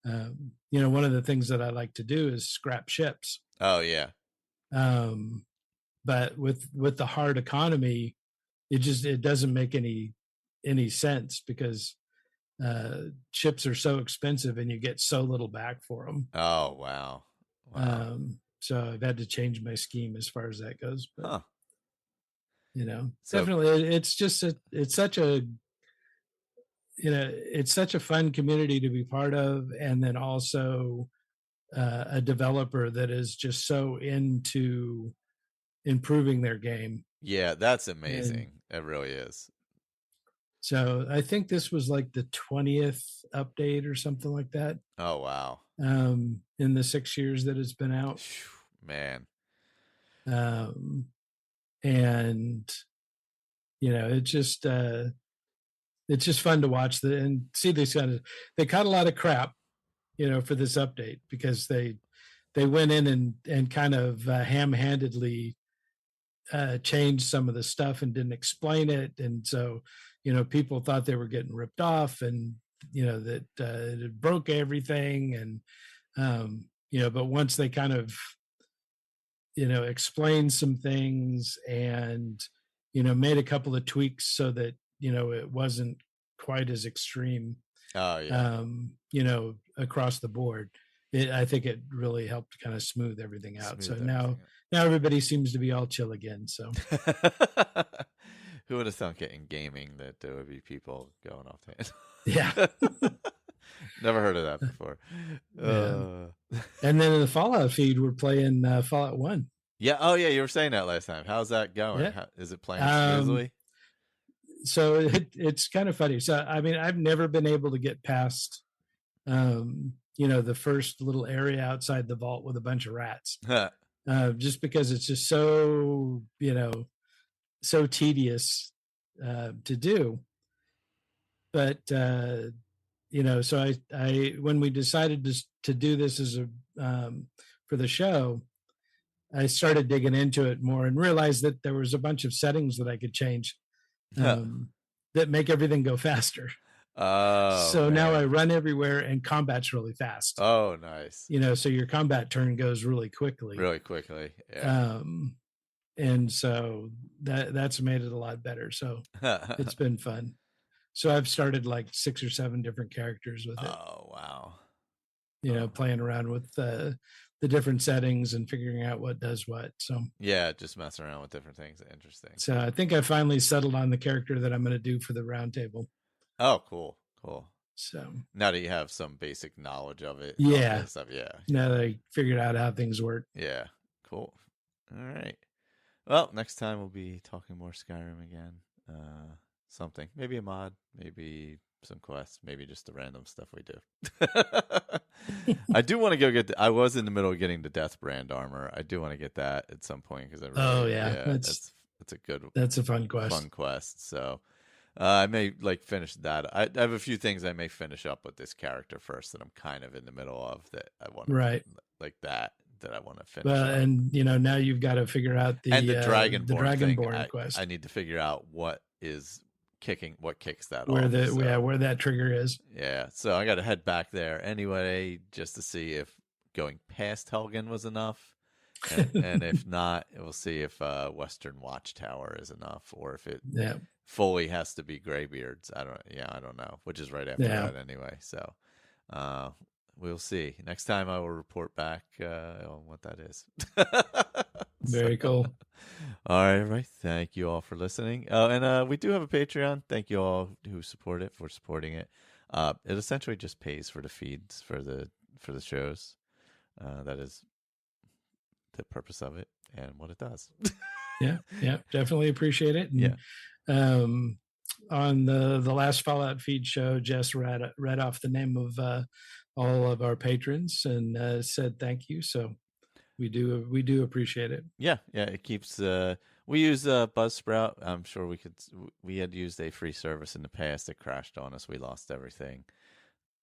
one of the things that I like to do is scrap ships. Oh yeah. But with the hard economy, it doesn't make any sense, because ships are so expensive and you get so little back for them. Oh wow. So I've had to change my scheme as far as that goes. But so, definitely it's such a it's such a fun community to be part of, and then also a developer that is just so into improving their game. Yeah, that's amazing. It really is. So I think this was like the 20th update or something like that. Oh wow. In the 6 years that it's been out. Man. And it's just fun to watch and see these kind of. They caught a lot of crap, for this update, because they they went in and kind of ham-handedly changed some of the stuff and didn't explain it, and so people thought they were getting ripped off, and that it broke everything, and but once they kind of explained some things and made a couple of tweaks so that it wasn't quite as extreme Oh yeah. across the board, I think it really helped kind of smooth everything out. So Smooth now everything everybody seems to be all chill again. So out. Who would have thunk it in gaming that there would be people going off the yeah. Never heard of that before. Yeah. And then in the Fallout feed, we're playing Fallout 1. Yeah. Oh, yeah. You were saying that last time. How's that going? Yeah. Is it playing smoothly? So it's kind of funny. So, I mean, I've never been able to get past, the first little area outside the vault with a bunch of rats, just because it's just so, so tedious to do. But, so I when we decided to do this as for the show, I started digging into it more and realized that there was a bunch of settings that I could change that make everything go faster. Oh, so man. now I run everywhere and combat's really fast. Oh, nice. So your combat turn goes really quickly. Really quickly. Yeah. And so that's made it a lot better. So it's been fun. So I've started like 6 or 7 different characters with it. Oh, wow. Playing around with the different settings and figuring out what does what. So yeah, just messing around with different things. Interesting. So I think I finally settled on the character that I'm going to do for the roundtable. Oh, cool. So now that you have some basic knowledge of it, yeah, stuff, yeah. Now that I figured out how things work. Yeah, cool. All right. Well, next time we'll be talking more Skyrim again. Something, maybe a mod, maybe some quests, maybe just the random stuff we do. I do want to go get. I was in the middle of getting the Death Brand armor. I do want to get that at some point because I really, that's a good. That's a fun quest. Fun quest. So I may finish that. I have a few things I may finish up with this character first that I'm kind of in the middle of that I want to that I want to finish. Well, up. And now you've got to figure out the Dragonborn quest. I need to figure out what kicks that where off. Where that trigger is. Yeah, so I got to head back there anyway just to see if going past Helgen was enough, and if not, we'll see if Western Watchtower is enough, or if it fully has to be Greybeards. I don't know, which is right after that anyway. So we'll see. Next time I will report back on what that is. Very cool. All right. Thank you all for listening. And we do have a Patreon. Thank you all who support it for supporting it. It essentially just pays for the feeds for the shows. That is the purpose of it and what it does. Yeah, definitely appreciate it. And, on the last Fallout feed show, Jess read off the name of all of our patrons and said thank you. So we do appreciate it. Yeah. It keeps. We use Buzzsprout. I'm sure we had used a free service in the past. It crashed on us. We lost everything.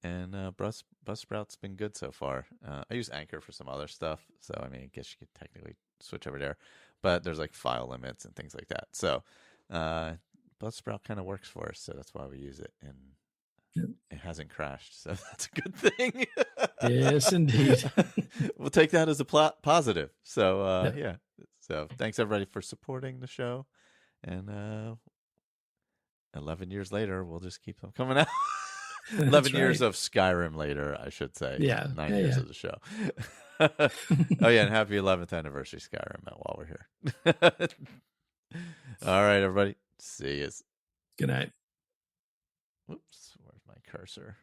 And Buzzsprout's been good so far. I use Anchor for some other stuff. So, I mean, I guess you could technically switch over there. But there's file limits and things like that. So, Buzzsprout kind of works for us. So that's why we use it. And it hasn't crashed. So that's a good thing. Yes, indeed. We'll take that as a positive. So, yeah. So thanks, everybody, for supporting the show. And 11 years later, we'll just keep them coming out. 11 years of Skyrim later, I should say. Yeah. 9 years of the show. Oh, yeah, and happy 11th anniversary Skyrim while we're here. All right, everybody. See you. Good night. Whoops, where's my cursor?